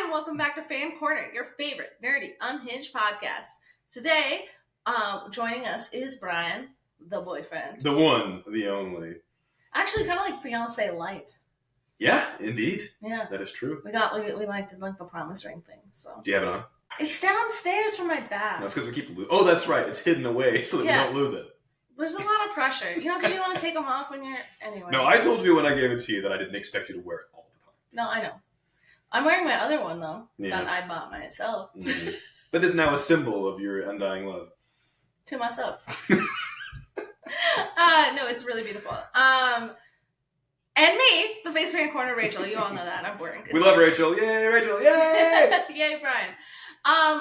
and welcome back to Fan Corner, your favorite nerdy, unhinged podcast. Today, joining us is Brian, the boyfriend. The one, the only. Actually, kind of like fiance light. Yeah, indeed. Yeah, that is true. We liked the promise ring thing. So. Do you have it on? It's downstairs from my bag. That's because we keep losing. Oh, that's right. It's hidden away so that we don't lose it. There's a lot of pressure, because you want to take them off when you're anyway. No, I told you when I gave it to you that I didn't expect you to wear it all the time. No, I know. I'm wearing my other one though that I bought myself. Mm-hmm. But it's now a symbol of your undying love to myself. No, it's really beautiful. And me, the face fan corner, Rachel. You all know that. I'm boring. We love Rachel. Yay, Rachel. Yay! Yay, Brian.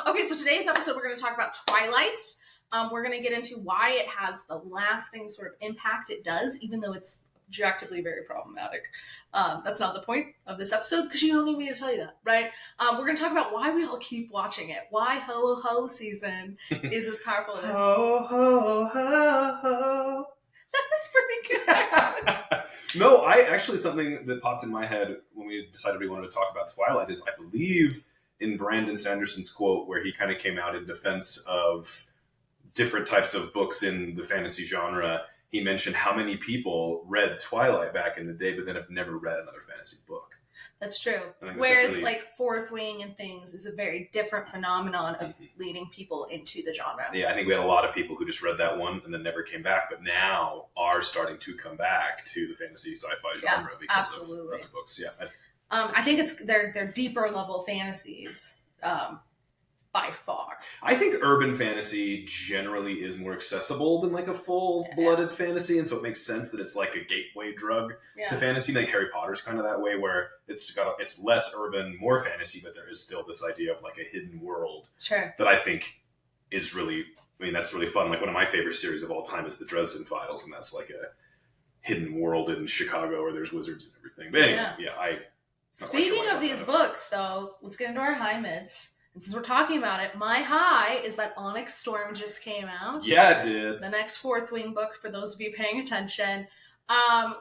Okay, so today's episode, we're going to talk about Twilight. We're going to get into why it has the lasting sort of impact it does, even though it's objectively very problematic. That's not the point of this episode, because you don't need me to tell you that, right? We're going to talk about why we all keep watching it. Why Ho Ho season is as powerful as Ho Ho Ho Ho. That's pretty good. No, something that popped in my head when we decided we wanted to talk about Twilight is, I believe, in Brandon Sanderson's quote where he kind of came out in defense of different types of books in the fantasy genre. He mentioned how many people read Twilight back in the day, but then have never read another fantasy book. That's true. Whereas, Fourth Wing and things is a very different phenomenon of leading people into the genre. Yeah, I think we had a lot of people who just read that one and then never came back, but now are starting to come back to the fantasy sci-fi genre because of other books. Yeah, I think it's they're deeper level fantasies. By far. I think urban fantasy generally is more accessible than like a full-blooded fantasy, and so it makes sense that it's like a gateway drug to fantasy. Like Harry Potter's kind of that way, where it's less urban, more fantasy, but there is still this idea of like a hidden world that I think is really, that's really fun. Like one of my favorite series of all time is the Dresden Files, and that's like a hidden world in Chicago where there's wizards and everything. But anyway, Speaking of these books, though, let's get into our high mids. And since we're talking about it, my high is that Onyx Storm just came out. Yeah, it did. The next Fourth Wing book, for those of you paying attention.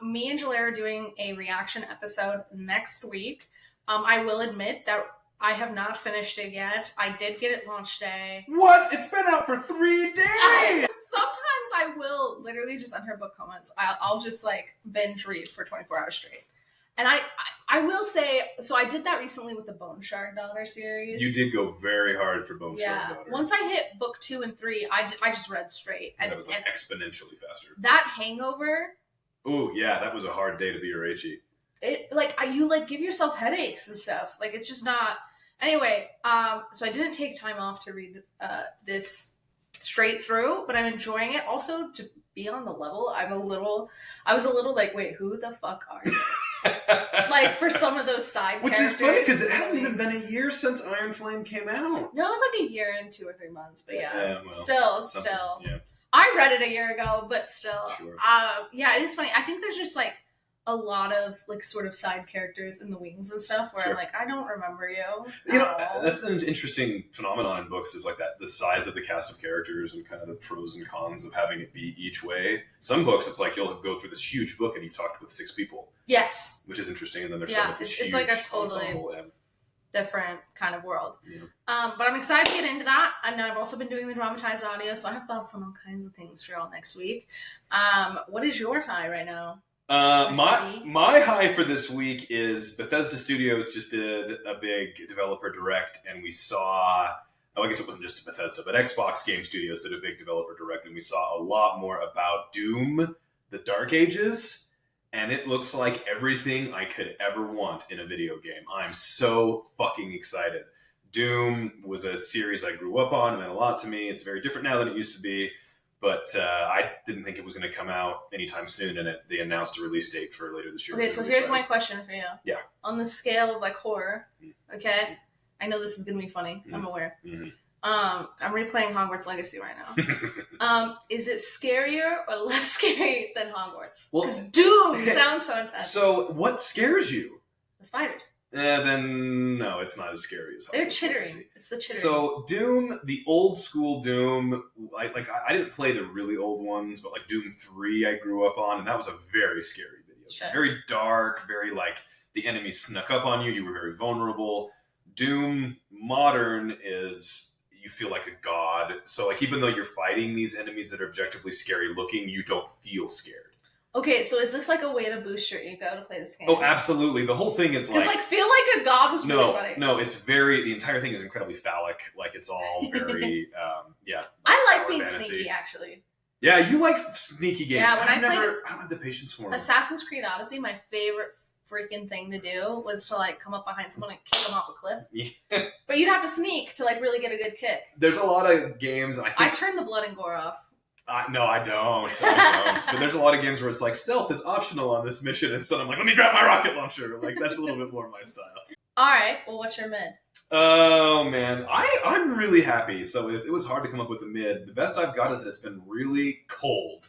Me and Jalea are doing a reaction episode next week. I will admit that I have not finished it yet. I did get it launch day. What? It's been out for 3 days! Sometimes I will literally just enter book comments. I'll just binge read for 24 hours straight. And I will say, so I did that recently with the Bone Shard Daughter series. You did go very hard for Bone Shard Daughter. Once I hit book 2 and 3, I just read straight. And that was exponentially faster. That hangover. Oh yeah, that was a hard day to be a Rachie. You give yourself headaches and stuff. It's just not. Anyway, so I didn't take time off to read this straight through, but I'm enjoying it. Also, to be on the level, I was a little wait, who the fuck are you? For some of those side Which characters. Which is funny because it hasn't even been a year since Iron Flame came out. No, it was a year and 2 or 3 months, but still. Yeah. I read it a year ago, but still. Sure. It is funny. I think there's just a lot of sort of side characters in the wings and stuff where I'm I don't remember you. That's an interesting phenomenon in books is that the size of the cast of characters and kind of the pros and cons of having it be each way. Some books it's you'll go through this huge book and you've talked with 6 people. Yes. Which is interesting, and then there's some with this huge it's a totally ensemble. Different kind of world. Yeah. But I'm excited to get into that. And I've also been doing the dramatized audio, so I have thoughts on all kinds of things for y'all next week. What is your high right now? My high for this week is Bethesda Studios just did a big developer direct, and we saw, I guess it wasn't just Bethesda, but Xbox Game Studios did a big developer direct, and we saw a lot more about Doom, the Dark Ages, and it looks like everything I could ever want in a video game. I'm so fucking excited. Doom was a series I grew up on, it meant a lot to me. It's very different now than it used to be. But I didn't think it was going to come out anytime soon, and they announced a release date for later this year. Okay, so here's my question for you. Yeah. On the scale of horror, okay? I know this is going to be funny. I'm aware. Mm-hmm. I'm replaying Hogwarts Legacy right now. Is it scarier or less scary than Hogwarts? Because Doom sounds so intense. So what scares you? The spiders. Then no, it's not as scary as Hogwarts. They're chittering. It's the chittering. So Doom, the old school Doom, I didn't play the really old ones, but Doom 3 I grew up on, and that was a very scary video. Sure. Very dark, very the enemy snuck up on you, you were very vulnerable. Doom Modern is you feel like a god. So like even though you're fighting these enemies that are objectively scary looking, you don't feel scared. Okay, so is this like a way to boost your ego to play this game? Oh, absolutely. The whole thing is like feel like a god was really funny. No, it's the entire thing is incredibly phallic. Like it's all very, I like being fantasy. Sneaky, actually. Yeah, you like sneaky games. Yeah, when I don't have the patience for them. Assassin's Creed Odyssey, my favorite freaking thing to do was to like come up behind someone and kick them off a cliff. Yeah. But you'd have to sneak to like really get a good kick. There's a lot of games. I turn the blood and gore off. No, I don't. But there's a lot of games where it's like stealth is optional on this mission, and so I'm like, let me grab my rocket launcher. Like that's a little bit more my style. All right. Well, what's your mid? Oh man, I'm really happy. So it was hard to come up with a mid. The best I've got is that it's been really cold,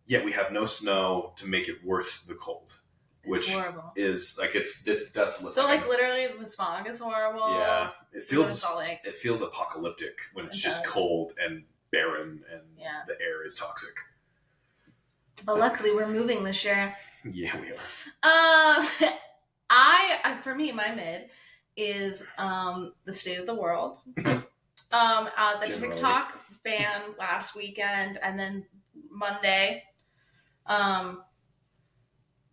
yet we have no snow to make it worth the cold. Which horrible. Is like it's desolate. So like literally the smog is horrible. Yeah, it feels apocalyptic when it's just cold and barren and the air is toxic. But luckily we're moving this year. Yeah, we are. For me, my mid is the state of the world. The Generally. TikTok ban last weekend and then Monday.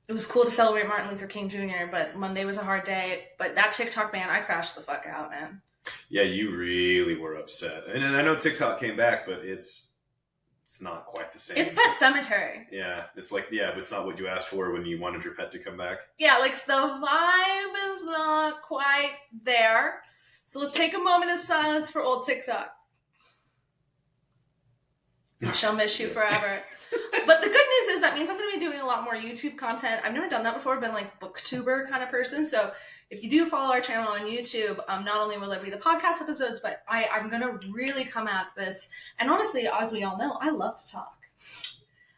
It was cool to celebrate Martin Luther King Jr., but Monday was a hard day. But that TikTok ban, I crashed the fuck out, man. Yeah, you really were upset. And I know TikTok came back, but it's not quite the same. It's Pet Cemetery. Yeah, it's like, but it's not what you asked for when you wanted your pet to come back. Yeah, like the vibe is not quite there. So let's take a moment of silence for old TikTok. I shall miss you forever. But the good news is that means I'm going to be doing a lot more YouTube content. I've never done that before. I've been like booktuber kind of person. So if you do follow our channel on YouTube, not only will there be the podcast episodes, but I'm going to really come at this. And honestly, as we all know, I love to talk.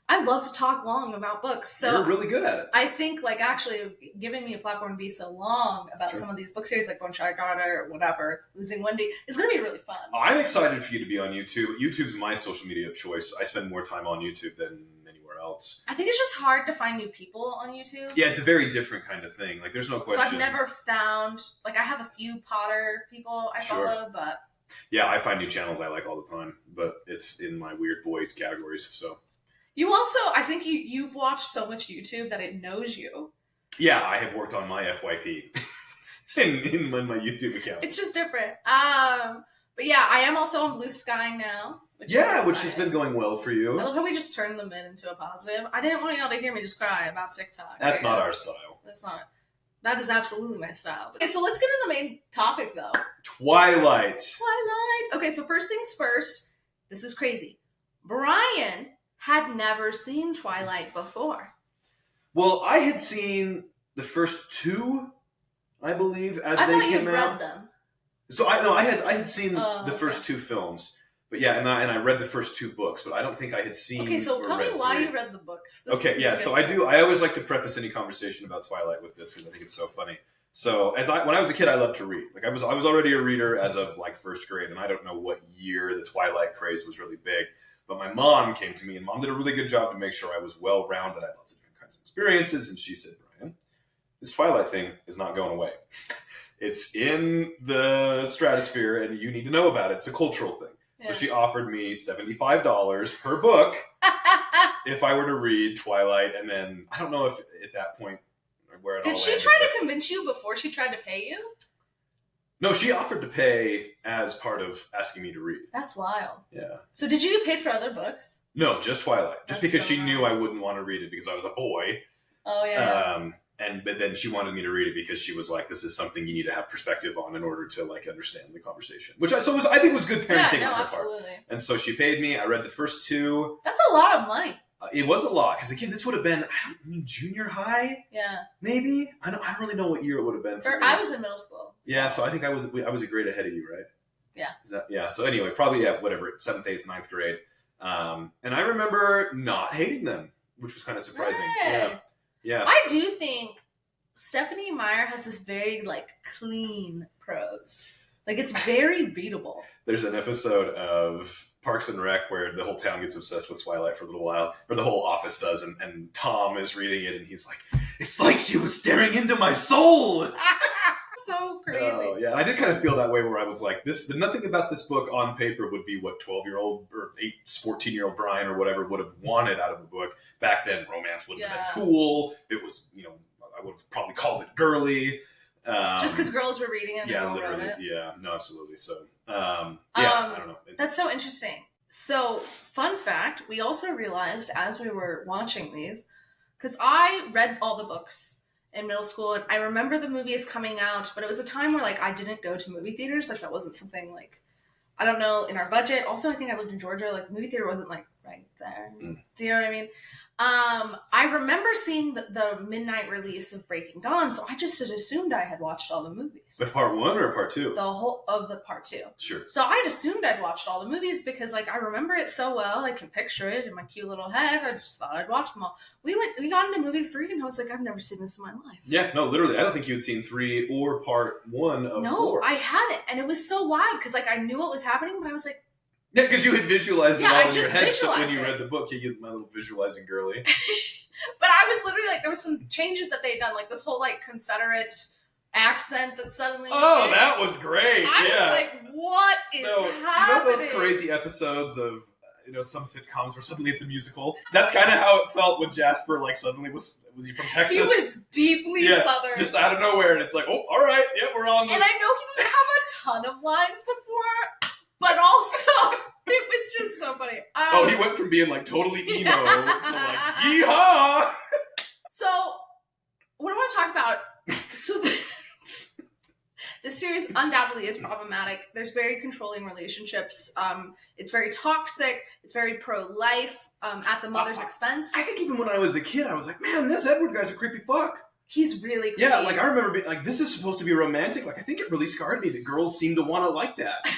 I love to talk long about books. So you're really good at it. I think like actually giving me a platform to be so long about some of these book series like Bone Shy Daughter or whatever, Losing Wendy, is going to be really fun. I'm excited for you to be on YouTube. YouTube's my social media of choice. I spend more time on YouTube than anywhere else. I think it's just hard to find new people on YouTube. Yeah, it's a very different kind of thing. Like there's no question. So I've never found, like I have a few Potter people I follow, but. Yeah, I find new channels I like all the time, but it's in my weird boy categories, so. You also, I think you've watched so much YouTube that it knows you. Yeah, I have worked on my FYP in my YouTube account. It's just different. But yeah, I am also on Blue Sky now. Which has been going well for you. I love how we just turned the mid into a positive. I didn't want y'all to hear me just cry about TikTok. That's not our style. That's not. That is absolutely my style. Okay, so let's get into the main topic though. Twilight. Okay, so first things first. This is crazy. Brian had never seen Twilight before. Well, I had seen the first two, I believe, as they came out. I thought you read them. So I had seen the first two films, but yeah, and I read the first two books, but I don't think I had seen. Okay, so tell me why you read the books. Okay, yeah, so I do. I always like to preface any conversation about Twilight with this because I think it's so funny. So when I was a kid, I loved to read. Like I was already a reader as of like first grade, and I don't know what year the Twilight craze was really big. But my mom came to me, and Mom did a really good job to make sure I was well-rounded. I had lots of different kinds of experiences, and she said, Brian, this Twilight thing is not going away. It's in the stratosphere, and you need to know about it. It's a cultural thing. Yeah. So she offered me $75 per book if I were to read Twilight, and then I don't know if at that point where it all Did she try to convince you before she tried to pay you? No, she offered to pay as part of asking me to read. That's wild. Yeah. So did you get paid for other books? No, just Twilight. Just because she knew I wouldn't want to read it because I was a boy. Oh, yeah. But then she wanted me to read it because she was like, this is something you need to have perspective on in order to like understand the conversation. Which I think was good parenting on her absolutely. part. And so she paid me. I read the first two. That's a lot of money. It was a lot because again, this would have been junior high. Yeah, maybe I don't really know what year it would have been. I was in middle school. So. Yeah, so I think I was a grade ahead of you, right? Yeah. So anyway, probably 7th, 8th, 9th grade. And I remember not hating them, which was kind of surprising. Hey. Yeah. I do think Stephanie Meyer has this very like clean prose. Like it's very readable. There's an episode of Parks and Rec where the whole town gets obsessed with Twilight for a little while, or the whole office does, and Tom is reading it and he's like, it's like she was staring into my soul. so crazy. Oh, yeah. I did kind of feel that way where I was like, nothing about this book on paper would be what 12-year-old or 14-year-old Brian or whatever would have wanted out of the book. Back then, romance would have been cool. It was, I would have probably called it girly. Just because girls were reading it and yeah, girl wrote literally. it. Yeah, no, absolutely. So, I don't know. That's so interesting. So, fun fact, we also realized as we were watching these, because I read all the books in middle school, and I remember the movies coming out, but it was a time where, like, I didn't go to movie theaters. Like, that wasn't something, like, I don't know, in our budget. Also, I think I lived in Georgia. Like, the movie theater wasn't, like, right there. Do you know what I mean? I remember seeing the midnight release of Breaking Dawn, so I just had assumed I had watched all the movies. With part 1 or part 2? The whole of the part 2. Sure. So I had assumed I'd watched all the movies because, like, I remember it so well. I can picture it in my cute little head. I just thought I'd watch them all. We got into movie 3, and I was like, I've never seen this in my life. Yeah, no, literally. I don't think you had seen 3 or part 1 of 4. No, I hadn't, and it was so wild because, like, I knew what was happening, but I was like, yeah, because you had visualized it all in your head when you it. read the book. You get my little visualizing girly. But I was literally like, there were some changes that they'd done, like this whole like Confederate accent that suddenly. Oh, that was great! I was like, what is happening? You know those crazy episodes of some sitcoms where suddenly it's a musical? That's kind of how it felt when Jasper like suddenly was he from Texas? He was deeply Southern, just out of nowhere, and it's like, oh, all right, yeah, we're on. And I know he didn't have a ton of lines before, but also. It was just so funny. He went from being like totally emo to like yeehaw. So, what I want to talk about. So, this series undoubtedly is problematic. There's very controlling relationships. It's very toxic. It's very pro-life at the mother's expense. I think even when I was a kid, I was like, man, this Edward guy's a creepy fuck. He's really creepy. Yeah, like I remember being like, this is supposed to be romantic. Like I think it really scarred me that girls seem to want to like that.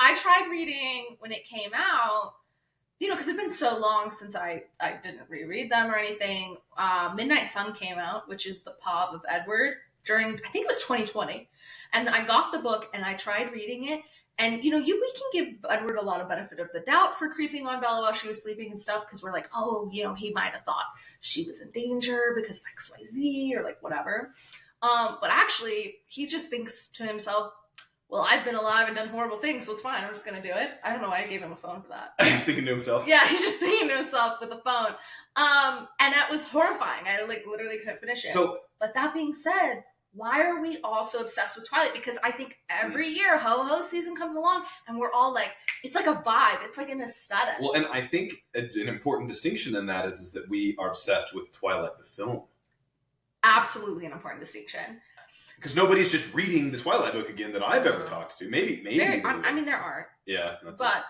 I tried reading when it came out, because it'd been so long since I didn't reread them or anything. Midnight Sun came out, which is the pop of Edward during, I think it was 2020. And I got the book and I tried reading it. And, we can give Edward a lot of benefit of the doubt for creeping on Bella while she was sleeping and stuff. Because we're like, he might have thought she was in danger because of XYZ or like whatever. But actually, he just thinks to himself, well, I've been alive and done horrible things, so it's fine. I'm just going to do it. I don't know why I gave him a phone for that. He's thinking to himself. Yeah, he's just thinking to himself with a phone. And that was horrifying. I literally couldn't finish it. But that being said, why are we all so obsessed with Twilight? Because I think every year Ho-Ho season comes along and we're all like, it's like a vibe. It's like an aesthetic. Well, and I think an important distinction in that is that we are obsessed with Twilight the film. Absolutely an important distinction. Because nobody's just reading the Twilight book again that I've ever talked to. Maybe. There are. Yeah. But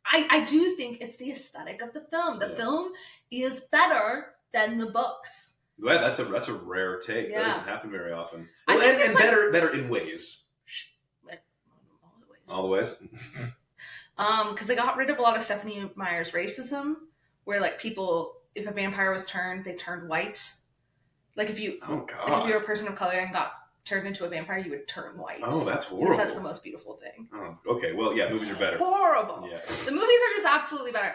I do think it's the aesthetic of the film. The film is better than the books. Yeah, that's a rare take. Yeah. That doesn't happen very often. Well, and better in ways. All the ways. Because they got rid of a lot of Stephanie Meyer's racism, where like people, if a vampire was turned, they turned white. Like if you were a person of color and got turned into a vampire, you would turn white. Oh, that's horrible. Because that's the most beautiful thing. Oh, okay. Well, yeah, movies are better. Horrible. Yeah. The movies are just absolutely better.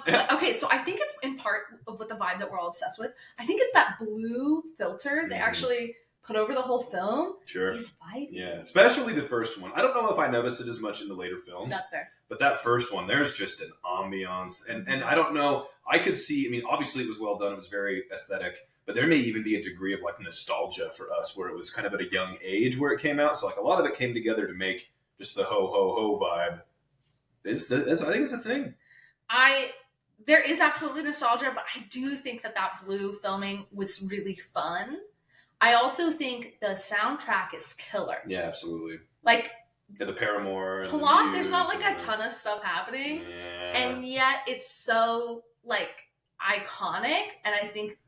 But, okay, so I think it's in part of what the vibe that we're all obsessed with. I think it's that blue filter they actually put over the whole film. Sure. It's vibey. Yeah, especially the first one. I don't know if I noticed it as much in the later films. That's fair. But that first one, there's just an ambiance. And I don't know. I could see, obviously it was well done. It was very aesthetic. But there may even be a degree of like nostalgia for us where it was kind of at a young age where it came out. So like a lot of it came together to make just the ho ho ho vibe. I think it's a thing. There is absolutely nostalgia, but I do think that blue filming was really fun. I also think the soundtrack is killer. Yeah, absolutely. Like the Paramore. And plot, there's not like a ton of stuff happening. Yeah. And yet it's so like iconic. And I think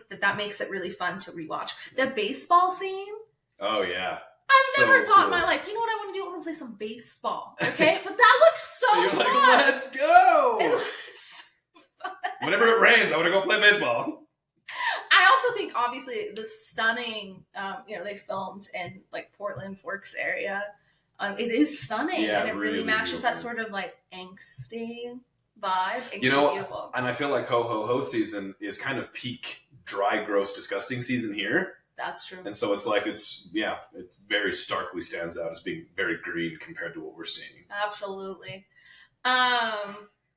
that makes it really fun to rewatch. The baseball scene. Oh, yeah. I've never thought in my life, you know what I want to do? I want to play some baseball. Okay? But that looks so You're fun. Like, let's go. It looks so fun. Whenever it rains, I want to go play baseball. I also think, obviously, the stunning, they filmed in, like, Portland, Forks area. It is stunning. Yeah, and it really matches beautiful. that sort of, like, angsty vibe. It's beautiful. And I feel like Ho Ho Ho season is kind of peak dry, gross, disgusting season here. That's true. And so it's like, it very starkly stands out as being very green compared to what we're seeing. Absolutely.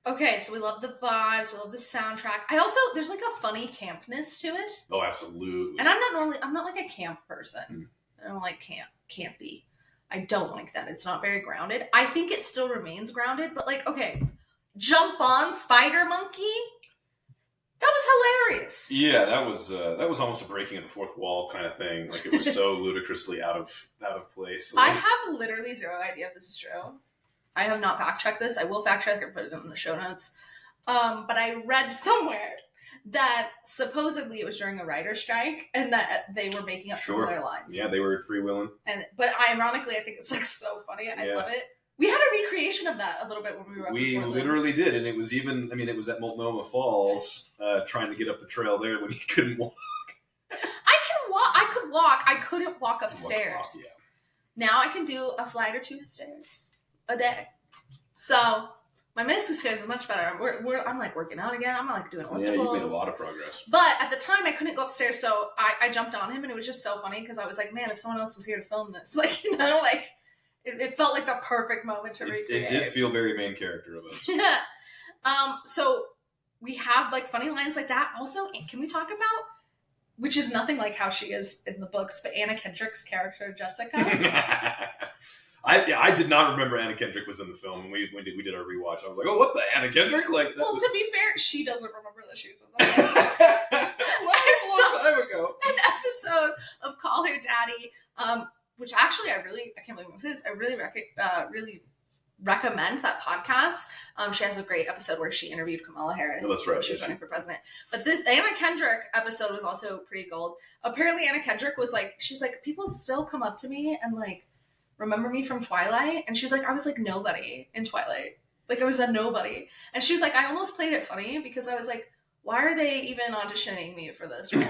Okay, so we love the vibes, we love the soundtrack. There's like a funny campness to it. Oh, absolutely. And I'm not like a camp person. I don't like campy. I don't like that. It's not very grounded. I think it still remains grounded, but like, okay, jump on Spider Monkey. That was hilarious. Yeah, that was almost a breaking of the fourth wall kind of thing. Like, it was so ludicrously out of place. I have literally zero idea if this is true. I have not fact checked this. I will fact check and put it in the show notes. But I read somewhere that supposedly it was during a writer's strike and that they were making up some of their lines. Yeah, they were freewheeling. But ironically, I think it's like so funny. I love it. We had a recreation of that a little bit when we were up We literally did, and it was it was at Multnomah Falls, trying to get up the trail there when he couldn't walk. I could walk. I couldn't walk upstairs. Yeah. Now I can do a flight or two of stairs a day. So my meniscus skills is much better. I'm like working out again. I'm like doing ellipticals. Yeah, you made a lot of progress. But at the time, I couldn't go upstairs, so I jumped on him, and it was just so funny because I was like, man, if someone else was here to film this, like, you know, like it felt like the perfect moment to recreate. It did feel very main character of us. Yeah. So we have like funny lines like that. Also, can we talk about, which is nothing like how she is in the books, but Anna Kendrick's character Jessica. I did not remember Anna Kendrick was in the film when we did our rewatch. I was like, oh, what the Anna Kendrick? Like, well, to be fair, she doesn't remember that she was in the film. a long time ago. An episode of Call Her Daddy, which actually I can't believe I'm saying this. I really recommend that podcast. She has a great episode where she interviewed Kamala Harris. Oh, that's right. She was running for president. But this Anna Kendrick episode was also pretty gold. Apparently Anna Kendrick was like, she's like, people still come up to me and like remember me from Twilight. And she's like, I was like nobody in Twilight. Like I was a nobody. And she was like, I almost played it funny because I was like, why are they even auditioning me for this role?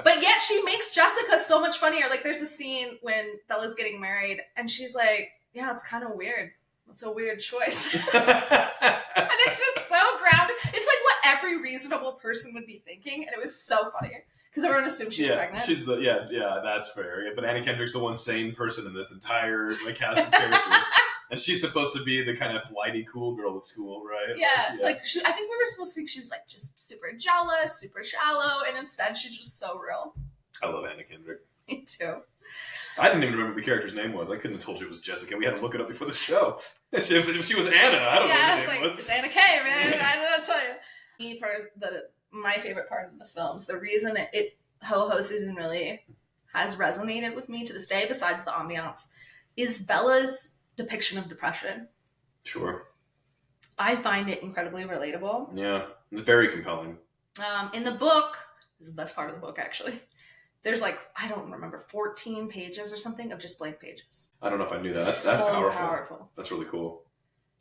But yet she makes Jessica so much funnier. Like there's a scene when Bella's getting married and she's like, yeah, it's kind of weird. It's a weird choice. And it's just so grounded. It's like what every reasonable person would be thinking. And it was so funny. Because everyone assumed she was pregnant. She's that's fair. Yeah, but Anna Kendrick's the one sane person in this entire cast of characters. And she's supposed to be the kind of flighty, cool girl at school, right? Yeah, I think we were supposed to think she was like just super jealous, super shallow, and instead she's just so real. I love Anna Kendrick. Me too. I didn't even remember what the character's name was. I couldn't have told you it was Jessica. We had to look it up before the show. If she was Anna, I don't know what her name was. It's Anna K, man. I don't know tell you. My favorite part of the films, the reason it Ho-Ho Susan really has resonated with me to this day, besides the ambiance, is Bella's depiction of depression. Sure. I find it incredibly relatable. Yeah, very compelling. In the book, this is the best part of the book, actually. There's like, I don't remember, 14 pages or something of just blank pages. I don't know if I knew that. That's so powerful. That's really cool.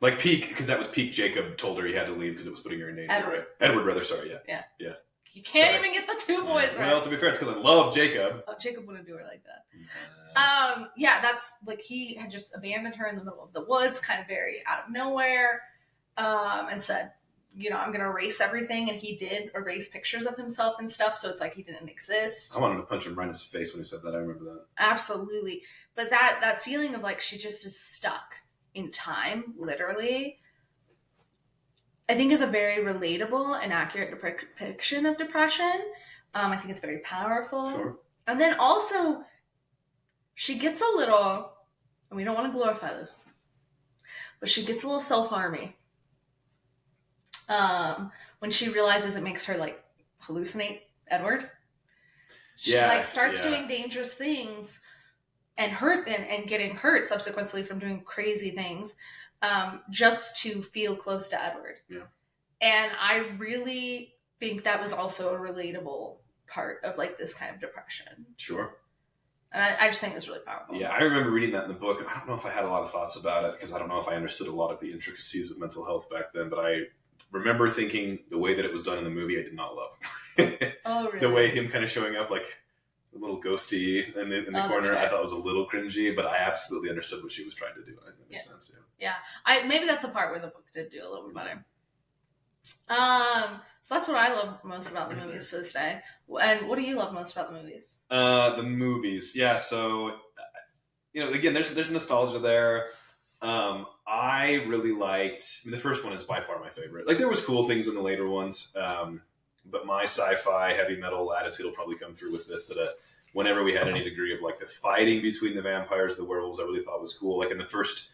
Like peak, because that was peak. Jacob told her he had to leave because it was putting her in danger. Edward, rather. Sorry, yeah. You can't even get the two boys right. Well, to be fair, it's because I love Jacob. Oh, Jacob wouldn't do her like that. That's like he had just abandoned her in the middle of the woods, kind of very out of nowhere, and said, you know, I'm going to erase everything. And he did erase pictures of himself and stuff. So it's like he didn't exist. I wanted to punch him right in his face when he said that. I remember that. Absolutely. But that feeling of like she just is stuck in time, literally, I think is a very relatable and accurate depiction of depression. I think it's very powerful. Sure. And then also, she gets a little, and we don't want to glorify this, but she gets a little self-harmy. When she realizes it makes her like hallucinate Edward. She starts doing dangerous things and getting hurt subsequently from doing crazy things, just to feel close to Edward. Yeah. And I really think that was also a relatable part of like this kind of depression. Sure. And I just think it's really powerful. Yeah, I remember reading that in the book, and I don't know if I had a lot of thoughts about it, because I don't know if I understood a lot of the intricacies of mental health back then, but I remember thinking the way that it was done in the movie I did not love. Oh, really? The way him kind of showing up like a little ghosty in the corner, I thought was a little cringy, but I absolutely understood what she was trying to do. It made sense, Yeah. Maybe that's a part where the book did do a little bit better. So that's what I love most about the movies to this day. And what do you love most about the movies? The movies, yeah. So, again, there's nostalgia there. I really liked. The first one is by far my favorite. Like, there was cool things in the later ones, but my sci-fi heavy metal attitude will probably come through with this. Whenever we had any degree of like the fighting between the vampires and the werewolves, I really thought was cool. Like in the first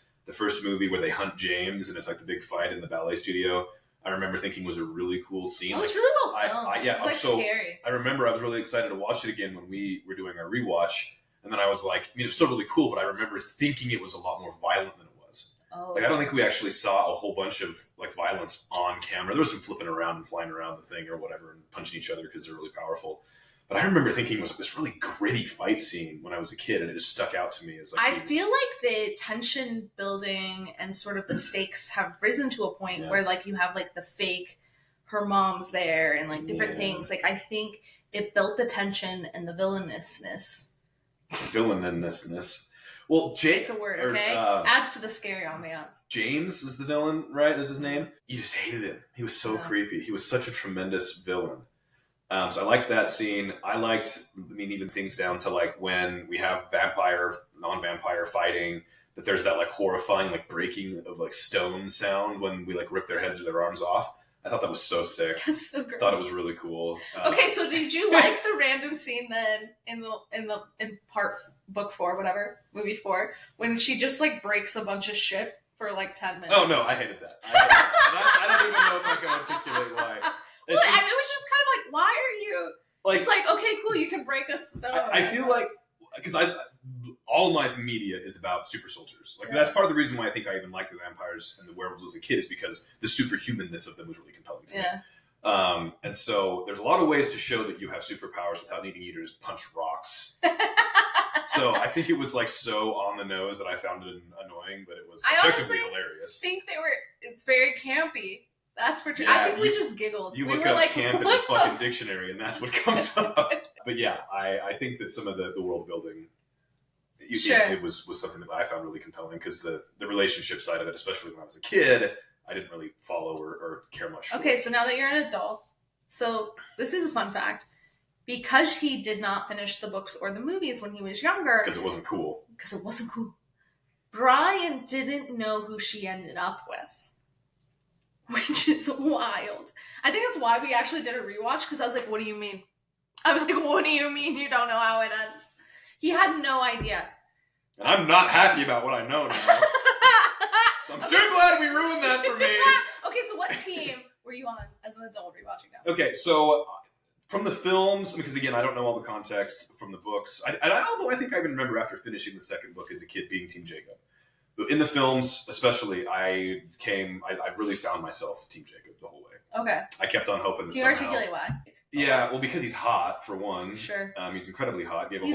movie where they hunt James and it's like the big fight in the ballet studio. I remember thinking was a really cool scene. It was really well filmed. Yeah, it was scary. I remember I was really excited to watch it again when we were doing our rewatch, and then I was like, it was still really cool, but I remember thinking it was a lot more violent than it was. Oh. Like, I don't think we actually saw a whole bunch of like violence on camera. There was some flipping around and flying around the thing or whatever and punching each other because they're really powerful. But I remember thinking it was this really gritty fight scene when I was a kid, and it just stuck out to me as like. I feel like the tension building and sort of the stakes have risen to a point where like you have like the fake, her mom's there and like different things. Like I think it built the tension and the villainousness. Villainousness. Well, it's a word, okay? Adds to the scary ambiance. James is the villain, right? Is his name? You just hated him. He was so creepy. He was such a tremendous villain. So I liked that scene. I liked, even things down to like when we have vampire, non-vampire fighting, that there's that like horrifying like breaking of like stone sound when we like rip their heads or their arms off. I thought that was so sick. That's so gross. Thought it was really cool. Okay, so did you like the random scene then in book 4, whatever, movie 4, when she just like breaks a bunch of shit for like 10 minutes? Oh no, I hated that. I don't even know if I can articulate why. Well, it was just kind of like, why are you? Like, it's like, okay, cool, you can break a stone. I feel like because all my media is about super soldiers. Like that's part of the reason why I think I even liked the vampires and the werewolves as a kid is because the superhumanness of them was really compelling to me. And so there's a lot of ways to show that you have superpowers without needing you to just punch rocks. So I think it was like so on the nose that I found it annoying, but it was objectively hilarious. I think it's very campy. That's for true. Yeah, I think we just giggled. You look up like, camp in the fucking dictionary and that's what comes up. But yeah, I think that some of the world building, it was something that I found really compelling because the relationship side of it, especially when I was a kid, I didn't really follow or care much for. Okay, so now that you're an adult, so this is a fun fact. Because he did not finish the books or the movies when he was younger. Because it wasn't cool. Brian didn't know who she ended up with. Which is wild. I think that's why we actually did a rewatch, because I was like, what do you mean? What do you mean you don't know how it ends? He had no idea. And I'm not happy about what I know now. So I'm so glad we ruined that for me. Okay, so what team were you on as an adult rewatching now? Okay, so from the films, because again, I don't know all the context from the books. Although I think I even remember after finishing the second book as a kid being Team Jacob. In the films, especially, I really found myself Team Jacob the whole way. Okay. I kept on hoping that Can you articulate why? Yeah, well, because he's hot, for one. Sure. He's incredibly hot. Gave a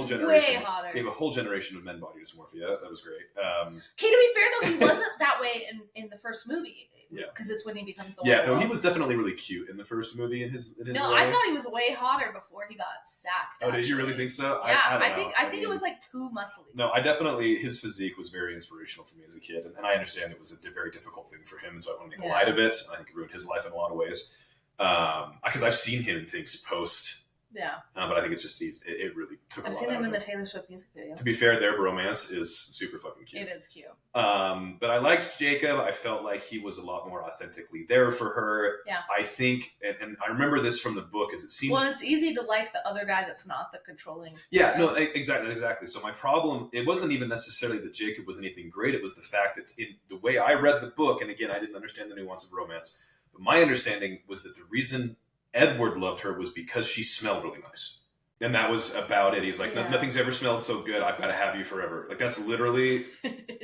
whole generation of men body dysmorphia. That was great. Okay, to be fair, though, he wasn't that way in the first movie. Yeah. Because it's when he becomes the werewolf. He was definitely really cute in the first movie. In his way. I thought he was way hotter before he got stacked. Oh, did you really think so? Yeah, I think it was like too muscly. No, his physique was very inspirational for me as a kid, and I understand it was a very difficult thing for him, so I want to make light of it. I think it ruined his life in a lot of ways. Because I've seen him in things post. Yeah. But I think it's just it really took. I've seen him in the Taylor Swift music video. To be fair, their bromance is super fucking cute. It is cute. But I liked Jacob. I felt like he was a lot more authentically there for her. Yeah. I think, and I remember this from the book, as it seems. Well, it's easy to like the other guy that's not the controlling. Yeah. Right? No. Exactly. So my problem, it wasn't even necessarily that Jacob was anything great. It was the fact that in the way I read the book, and again, I didn't understand the nuance of romance. But my understanding was that the reason Edward loved her was because she smelled really nice. And that was about it. He's like, nothing's ever smelled so good. I've got to have you forever. Like, that's literally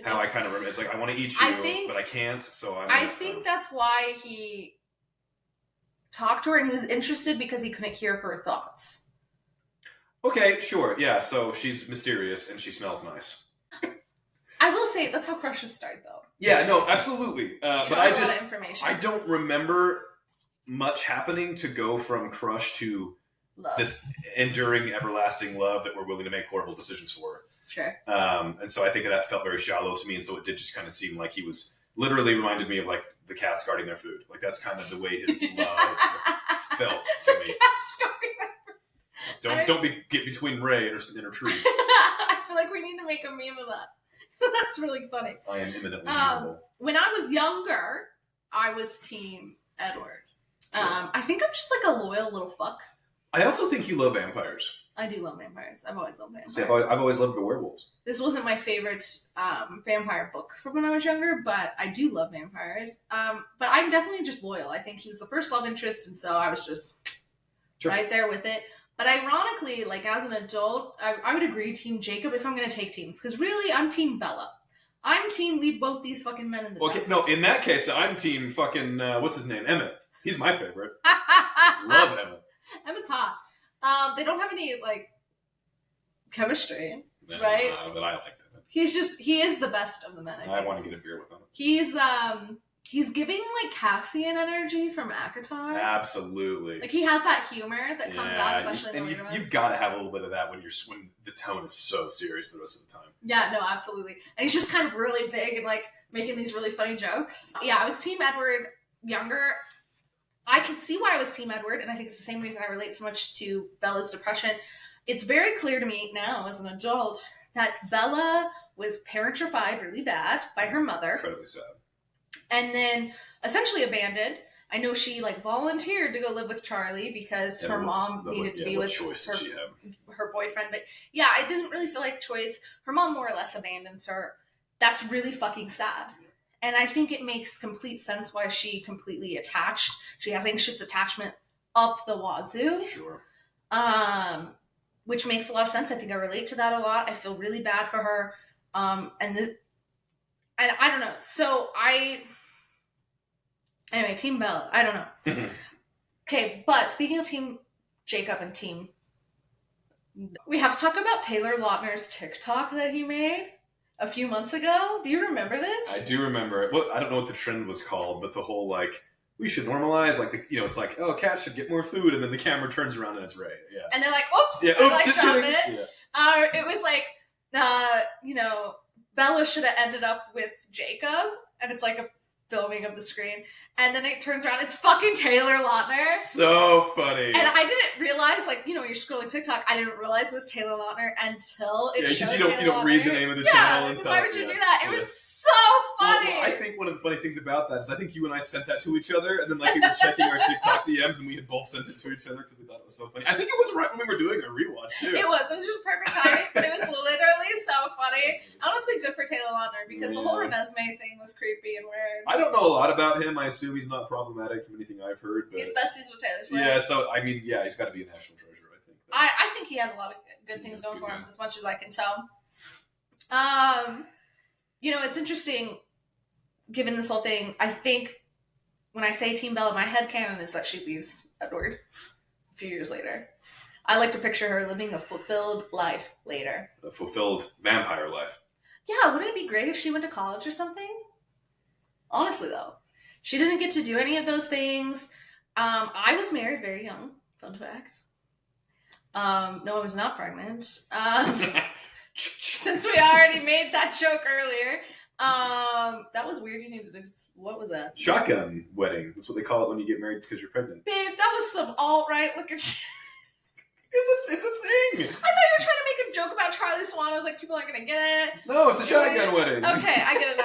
how I kind of remember. It's like, I want to eat you, but I can't. So I think that's why he talked to her and he was interested because he couldn't hear her thoughts. Okay, sure. Yeah, so she's mysterious and she smells nice. I will say, that's how crushes start, though. Yeah, no, absolutely. But I don't remember much happening to go from crush to love. This enduring, everlasting love that we're willing to make horrible decisions for. Sure. And so I think that felt very shallow to me, and so it did just kind of seem like he was literally reminded me of like the cats guarding their food. Like, that's kind of the way his love felt to me. Don't get between Ray and her treats. I feel like we need to make a meme of that. That's really funny. I am imminently memeable. When I was younger, I was Team Edward. Sure. I think I'm just like a loyal little fuck. I also think you love vampires. I do love vampires. I've always loved vampires. See, I've always loved the werewolves. This wasn't my favorite vampire book from when I was younger, but I do love vampires. But I'm definitely just loyal. I think he was the first love interest, and so I was just right there with it. But ironically, like as an adult, I would agree Team Jacob if I'm going to take teams. Because really, I'm Team Bella. I'm Team leave both these fucking men in the dust. No, in that case, I'm Team fucking, what's his name? Emmett. He's my favorite. Love Emmett. Emmett's hot. They don't have any, like, chemistry, right? But I like that. He is the best of the men, I think. I want to get a beer with him. He's giving, like, Cassian energy from ACOTAR. Absolutely. Like, he has that humor that comes out, especially in the later ones. You've got to have a little bit of that when the tone is so serious the rest of the time. Yeah, no, absolutely. And he's just kind of really big and, like, making these really funny jokes. Yeah, I was Team Edward younger. I can see why I was Team Edward, and I think it's the same reason I relate so much to Bella's depression. It's very clear to me now, as an adult, that Bella was parentified really bad by her mother. Incredibly sad. And then essentially abandoned. I know she like volunteered to go live with Charlie because her mom needed to be with her boyfriend. But yeah, I didn't really feel like choice. Her mom more or less abandons her. That's really fucking sad. And I think it makes complete sense why she completely attached. She has anxious attachment up the wazoo. Sure. Which makes a lot of sense. I think I relate to that a lot. I feel really bad for her. And I don't know. So anyway, Team Bella. I don't know. Okay, but speaking of Team Jacob and Team, we have to talk about Taylor Lautner's TikTok that he made a few months ago. Do you remember this? I do remember it. Well, I don't know what the trend was called, but the whole like, we should normalize, like, it's like, oh, cats should get more food, and then the camera turns around and it's Ray. Yeah. And they're like, oops, yeah, oops, just drop kidding. It. Yeah. It was like, Bella should have ended up with Jacob, and it's like a filming of the screen, and then it turns around, it's fucking Taylor Lautner. So funny. And I didn't realize, like, when you're scrolling TikTok, I didn't realize it was Taylor Lautner until it showed because you don't read the name of the channel until. Why would you do that? It was so funny. Well, I think one of the funniest things about that is I think you and I sent that to each other, and then like we were checking our TikTok DMs, and we had both sent it to each other because we thought it was so funny. I think it was right when we were doing a rewatch too. It was just perfect timing, but it was literally so funny. Honestly, good for Taylor Lautner because the whole Renesmee thing was creepy and weird. I don't know a lot about him. I assume he's not problematic from anything I've heard. But he's besties with Taylor Swift. Yeah, so I mean, he's got to be a national treasure. I think. I think he has a lot of good things going for him, as much as I can tell. It's interesting, given this whole thing. I think when I say Team Bella, my headcanon is that she leaves Edward a few years later. I like to picture her living a fulfilled life later. A fulfilled vampire life. Yeah, wouldn't it be great if she went to college or something? Honestly, though. She didn't get to do any of those things. I was married very young. Fun fact. No, I was not pregnant. Since we already made that joke earlier. That was weird. You needed to. What was that? Shotgun wedding. That's what they call it when you get married because you're pregnant. Babe, that was some alt-right looking shit. It's a thing. I thought you were trying to make a joke about Charlie Swan. I was like, people aren't going to get it. No, it's a shotgun wedding. Okay, I get it now.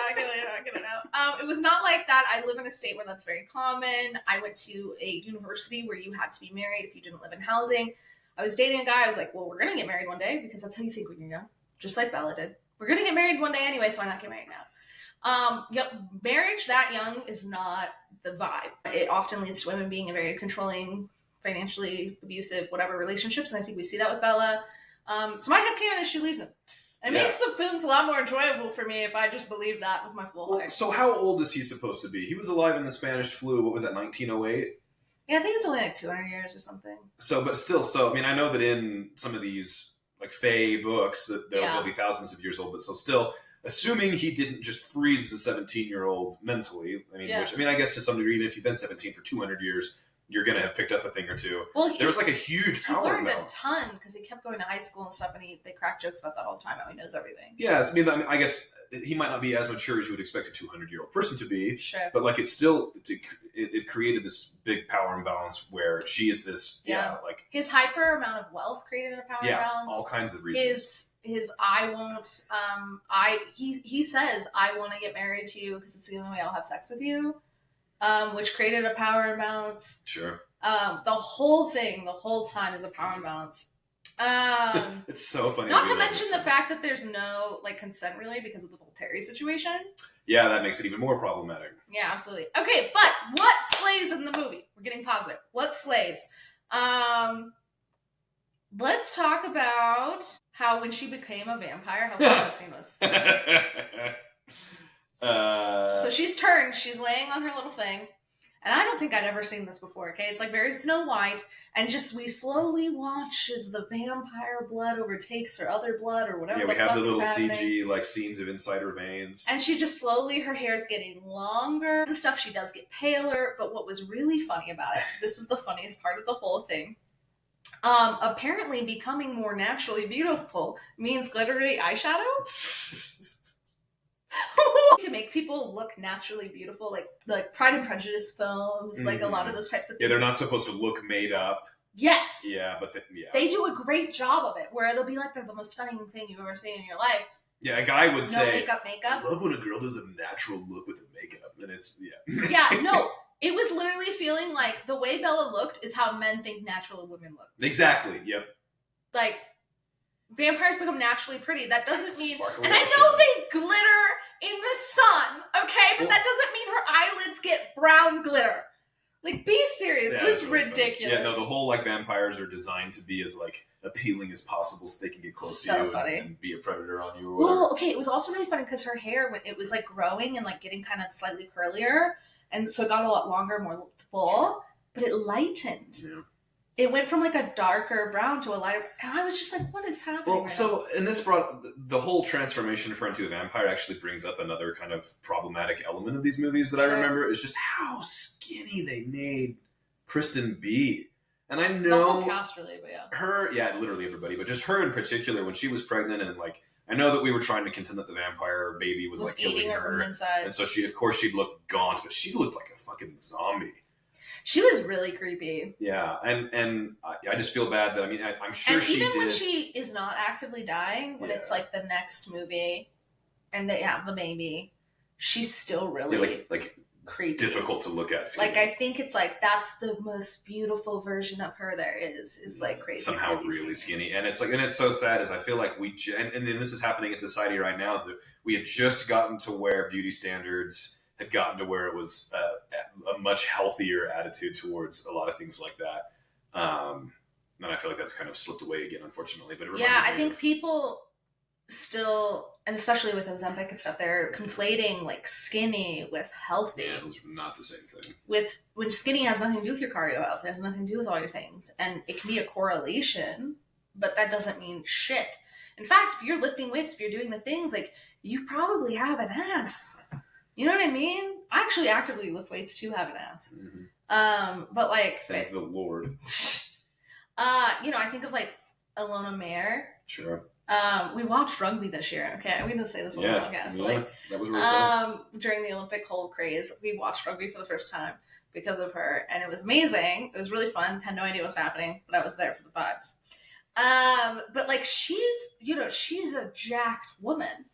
It was not like that. I live in a state where that's very common. I went to a university where you had to be married if you didn't live in housing. I was dating a guy. I was like, well, we're going to get married one day because that's how you think when you're young. Just like Bella did. We're going to get married one day anyway, so why not get married now? Marriage that young is not the vibe. It often leads to women being in very controlling, financially abusive, whatever relationships, and I think we see that with Bella. So my headcanon is she leaves him. And it makes the films a lot more enjoyable for me if I just believe that with my full heart. So how old is he supposed to be? He was alive in the Spanish flu, what was that, 1908? Yeah, I think it's only like 200 years or something. I mean, I know that in some of these like Fae books that they'll be thousands of years old, but so still, assuming he didn't just freeze as a 17-year-old mentally, I guess to some degree, even if you've been 17 for 200 years, you're going to have picked up a thing or two. Well, there was like a huge power learned imbalance. A ton because he kept going to high school and stuff, and they crack jokes about that all the time. How he knows everything. Yeah, I guess he might not be as mature as you would expect a 200-year-old person to be. Sure. But like it created this big power imbalance where she is this like his hyper amount of wealth created a power imbalance. All kinds of reasons. His I won't he says I want to get married to you because it's the only way I'll have sex with you, which created a power imbalance. Sure. The whole time is a power imbalance. It's so funny. Not to mention the fact that there's no like consent really because of the whole Terry situation. Yeah, that makes it even more problematic. Yeah, absolutely. Okay, but what slays in the movie? We're getting positive. What slays? Let's talk about how when she became a vampire, how fun that scene was. So she's turned. She's laying on her little thing. And I don't think I'd ever seen this before, okay? It's like very Snow White, and just we slowly watch as the vampire blood overtakes her other blood or whatever. Yeah, we have the little CG like scenes of inside her veins. And she just slowly, her hair's getting longer. The stuff she does get paler, but what was really funny about it, this is the funniest part of the whole thing. Apparently becoming more naturally beautiful means glittery eyeshadow. You can make people look naturally beautiful, like Pride and Prejudice films, like a lot of those types of things. Yeah, they're not supposed to look made up. Yes. Yeah, but they do a great job of it, where it'll be like the most stunning thing you've ever seen in your life. Yeah, a guy would say, makeup. I love when a girl does a natural look with the makeup, and it's Yeah, no. It was literally feeling like the way Bella looked is how men think natural women look. Exactly. Yep. Like vampires become naturally pretty. That doesn't mean, Sparkle and I know they glitter in the sun, okay, but that doesn't mean her eyelids get brown glitter. Like, be serious. Yeah, it was really ridiculous. Funny. Yeah, no, the whole like vampires are designed to be as like appealing as possible so they can get close to you and be a predator on you or whatever. Well, okay, it was also really funny because her hair, when it was like growing and like getting kind of slightly curlier, and so it got a lot longer, more full, but it lightened. Yeah. It went from like a darker brown to a lighter, and I was just like, what is happening? Well, so, and this brought, the whole transformation for into a vampire actually brings up another kind of problematic element of these movies that I remember, is just how skinny they made Kristen be. And I know... The whole cast really, but yeah. Her, yeah, literally everybody, but just her in particular, when she was pregnant and like, I know that we were trying to contend that the vampire baby was like killing her from the inside. And so she, of course, she'd look gaunt, but she looked like a fucking zombie. She was really creepy. Yeah, and I just feel bad that, I mean, I'm sure she did. And even when she is not actively dying, when it's like the next movie and they have the baby, she's still really like creepy. Difficult to look at. Skinny. Like, I think it's like, that's the most beautiful version of her there is like crazy. Somehow really skinny. And it's like, and it's so sad is I feel like and then this is happening in society right now, that we had just gotten to where beauty standards had gotten to where it was a much healthier attitude towards a lot of things like that. And I feel like that's kind of slipped away again, unfortunately. But I think people still, and especially with Ozempic and stuff, they're conflating like skinny with healthy. Yeah, those are not the same thing. When skinny has nothing to do with your cardio health, it has nothing to do with all your things. And it can be a correlation, but that doesn't mean shit. In fact, if you're lifting weights, if you're doing the things, like, you probably have an ass. You know what I mean? I actually actively lift weights to have an ass. Mm-hmm. But like, thank the Lord. I think of like Ilona Mayer. Sure. We watched rugby this year. Okay, I'm gonna say this on the podcast. But like, that was really fun. During the Olympic whole craze, we watched rugby for the first time because of her, and it was amazing. It was really fun. Had no idea what was happening, but I was there for the vibes. But like, she's a jacked woman,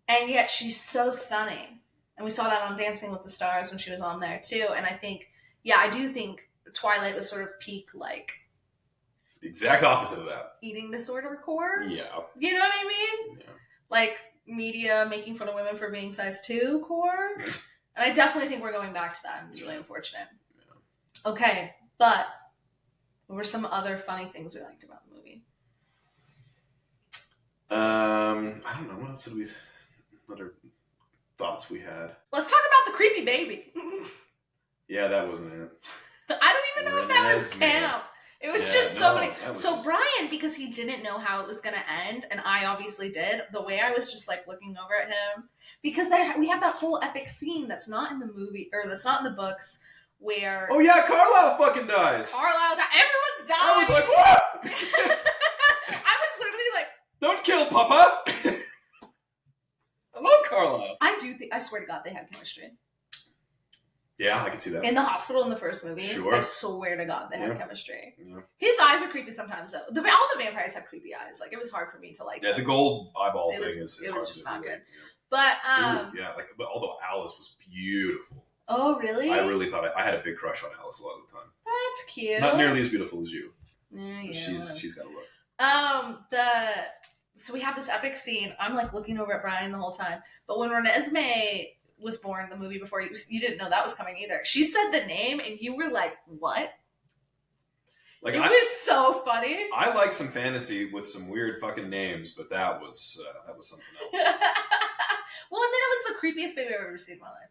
and yet she's so stunning. And we saw that on Dancing with the Stars when she was on there too. And I think, I do think Twilight was sort of peak, like, the exact opposite of that. Eating disorder core? Yeah. You know what I mean? Yeah. Like, media making fun of women for being size 2 core. And I definitely think we're going back to that, and it's really unfortunate. Yeah. Okay, but what were some other funny things we liked about the movie? I don't know. What else did we... Other thoughts we had. Let's talk about the creepy baby. Yeah, that wasn't it. I don't even know if that was camp. It was just so funny. So Brian, because he didn't know how it was going to end, and I obviously did, the way I was just like looking over at him, because we have that whole epic scene that's not in the movie, or that's not in the books, where... Oh yeah, Carlisle fucking dies! Carlisle died. Everyone's dying! I was like, what? I was literally like... Don't kill Papa! I love Carlisle. I do think... I swear to God, they had chemistry. Yeah, I can see that. In the hospital in the first movie, sure. I swear to God, they had chemistry. Yeah. His eyes are creepy sometimes, though. All the vampires had creepy eyes. Like, it was hard for me to like. Yeah, the gold eyeball thing is it hard was just to not do. good. Yeah. But but although Alice was beautiful. Oh really? I really thought I had a big crush on Alice a lot of the time. That's cute. Not nearly as beautiful as you. Yeah, She's got a look. So we have this epic scene. I'm like looking over at Brian the whole time. But when Renesmee was born, the movie before, you didn't know that was coming either. She said the name and you were like, what? Like, it was so funny. I like some fantasy with some weird fucking names, but that was something else. Well, and then it was the creepiest baby I've ever seen in my life.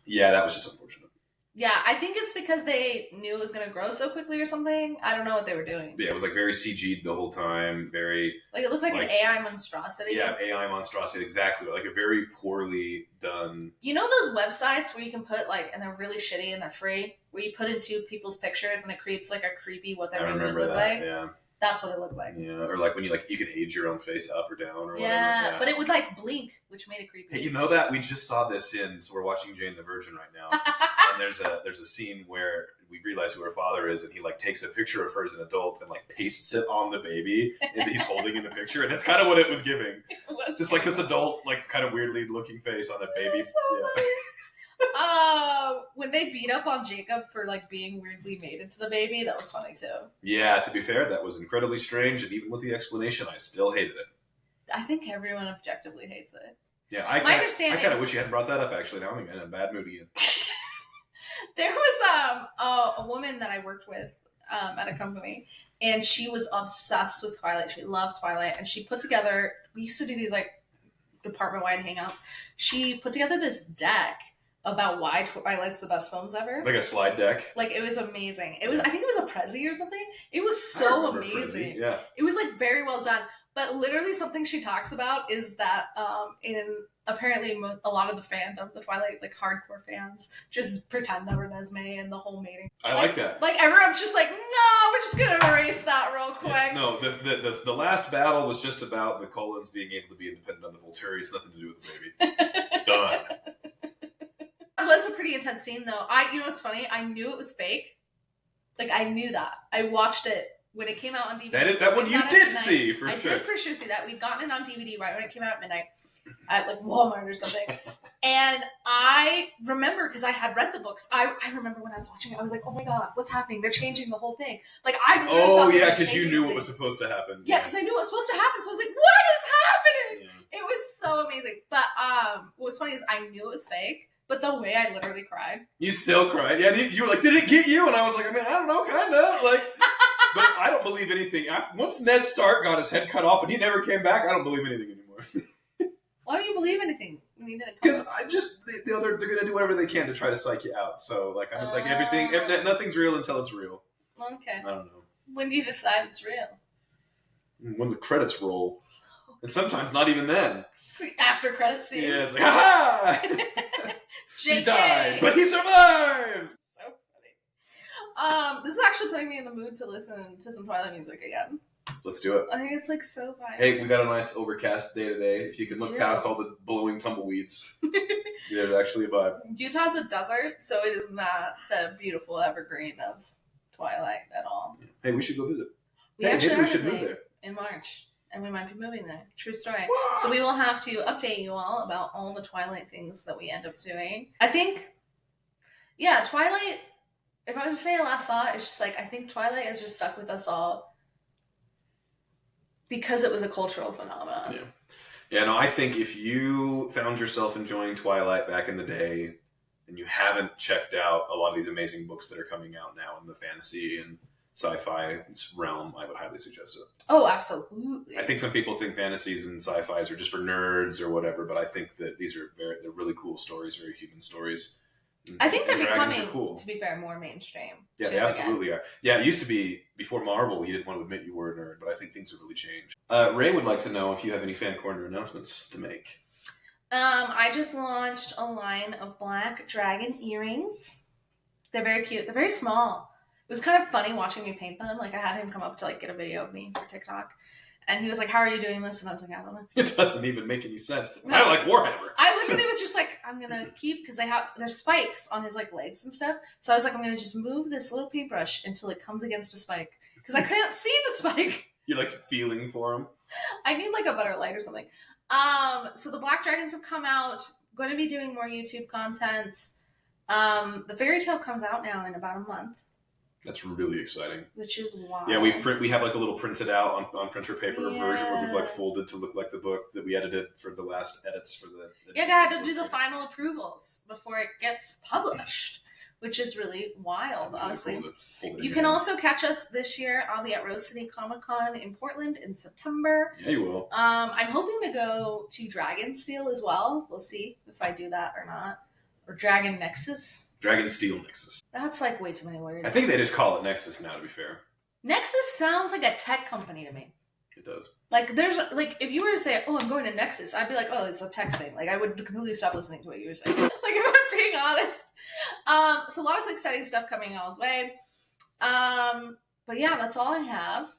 Yeah, that was just unfortunate. Yeah, I think it's because they knew it was going to grow so quickly or something. I don't know what they were doing. Yeah, it was like very CG'd the whole time. Very... Like, it looked like an AI monstrosity. Yeah, AI monstrosity, exactly. Like a very poorly done... You know those websites where you can put, like, and they're really shitty and they're free? Where you put in two people's pictures and it creates, like, a creepy what their baby would look like? Yeah. That's what it looked like. Yeah, or like when you can age your own face up or down or whatever. Yeah, but it would like blink, which made it creepy. Hey, you know that? We just saw this so we're watching Jane the Virgin right now. And there's a scene where we realize who her father is, and he like takes a picture of her as an adult and like pastes it on the baby and he's holding in the picture, and it's kind of what it was giving. Just like this adult, like kind of weirdly looking face on a baby. When they beat up on Jacob for like being weirdly mated to the baby, that was funny too. Yeah, to be fair, that was incredibly strange, and even with the explanation, I still hated it. I think everyone objectively hates it. Yeah, I kind of wish you hadn't brought that up. Actually, now I'm in a bad mood again. There was a woman that I worked with at a company, and she was obsessed with Twilight. She loved Twilight, and she put together. We used to do these like department-wide hangouts. She put together this deck about why Twilight's the best films ever. Like a slide deck. Like, it was amazing. It was, I think it was a Prezi or something. It was so amazing. Prezi, yeah. It was like very well done. But literally something she talks about is that in apparently a lot of the fandom, the Twilight, like hardcore fans, just pretend that Renesmee and the whole mating. I like that. Like everyone's just like, no, we're just going to erase that real quick. Yeah, no, the last battle was just about the Cullens being able to be independent of the Volturi. Nothing to do with the baby. Done. It was a pretty intense scene, though. You know what's funny? I knew it was fake. Like, I knew that. I watched it when it came out on DVD. That one you did see, for sure. I did for sure see that. We'd gotten it on DVD right when it came out at midnight at, like, Walmart or something. And I remember, because I had read the books, I remember when I was watching it, I was like, oh my God, what's happening? They're changing the whole thing. Like, I literally thought yeah, because you knew what was supposed to happen. Yeah, because I knew what was supposed to happen. So I was like, what is happening? Yeah. It was so amazing. But what was funny is I knew it was fake. But the way I literally cried. You still cried? Yeah, you were like, did it get you? And I was like, I mean, I don't know, kind of. Like, but I don't believe anything. Once Ned Stark got his head cut off and he never came back, I don't believe anything anymore. Why don't you believe anything? Because they're going to do whatever they can to try to psych you out. So, like, I'm just like, nothing's real until it's real. Okay. I don't know. When do you decide it's real? When the credits roll. And sometimes not even then. After credit scenes. Yeah, it's like, ha! He died, but he survives! So funny. This is actually putting me in the mood to listen to some Twilight music again. Let's do it. I think it's like so fun. Hey, we got a nice overcast day today. If you can look past all the blowing tumbleweeds, there's actually a vibe. Utah's a desert, so it is not the beautiful evergreen of Twilight at all. Hey, we should go visit. Maybe we should move there. In March. And we might be moving there. True story. So we will have to update you all about all the Twilight things that we end up doing. I think, yeah, Twilight, if I was to say a last thought, it's just like, I think Twilight has just stuck with us all because it was a cultural phenomenon. Yeah. Yeah, no, I think if you found yourself enjoying Twilight back in the day and you haven't checked out a lot of these amazing books that are coming out now in the fantasy and sci-fi realm, I would highly suggest it. Oh, absolutely. I think some people think fantasies and sci-fis are just for nerds or whatever, but I think that these are they're really cool stories, very human stories. I think they're becoming, to be fair, more mainstream. Yeah, they absolutely are. Yeah, it used to be, before Marvel, you didn't want to admit you were a nerd, but I think things have really changed. Ray would like to know if you have any fan corner announcements to make. I just launched a line of black dragon earrings. They're very cute. They're very small. It was kind of funny watching me paint them. Like I had him come up to like get a video of me for TikTok. And he was like, how are you doing this? And I was like, I don't know. It doesn't even make any sense. I like Warhammer. I literally was just like, I'm going to keep, because there's spikes on his like legs and stuff. So I was like, I'm going to just move this little paintbrush until it comes against a spike. Because I couldn't see the spike. You're like feeling for him. I need like a butter light or something. So the Black Dragons have come out. Going to be doing more YouTube content. The fairy tale comes out now in about a month. That's really exciting. Which is wild. Yeah, we have like a little printed out on printer paper version where we've like folded to look like the book that we edited for the last edits for the. Yeah, I had to do the final approvals before it gets published, which is really wild, honestly. You can also catch us this year. I'll be at Rose City Comic Con in Portland in September. Yeah, you will. I'm hoping to go to Dragonsteel as well. We'll see if I do that or not. Or Dragon Nexus. Dragonsteel Nexus. That's like way too many words. I think they just call it Nexus now, to be fair. Nexus sounds like a tech company to me. It does. Like, there's, like, if you were to say, oh, I'm going to Nexus, I'd be like, oh, it's a tech thing. Like, I would completely stop listening to what you were saying. Like, if I'm being honest. So a lot of exciting stuff coming y'all's way. But yeah, that's all I have.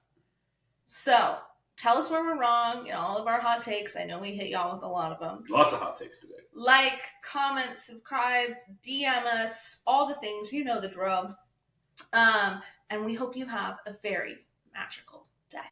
So, tell us where we're wrong in all of our hot takes. I know we hit y'all with a lot of them. Lots of hot takes today. Like, comment, subscribe, DM us, all the things. You know the drill. And we hope you have a very magical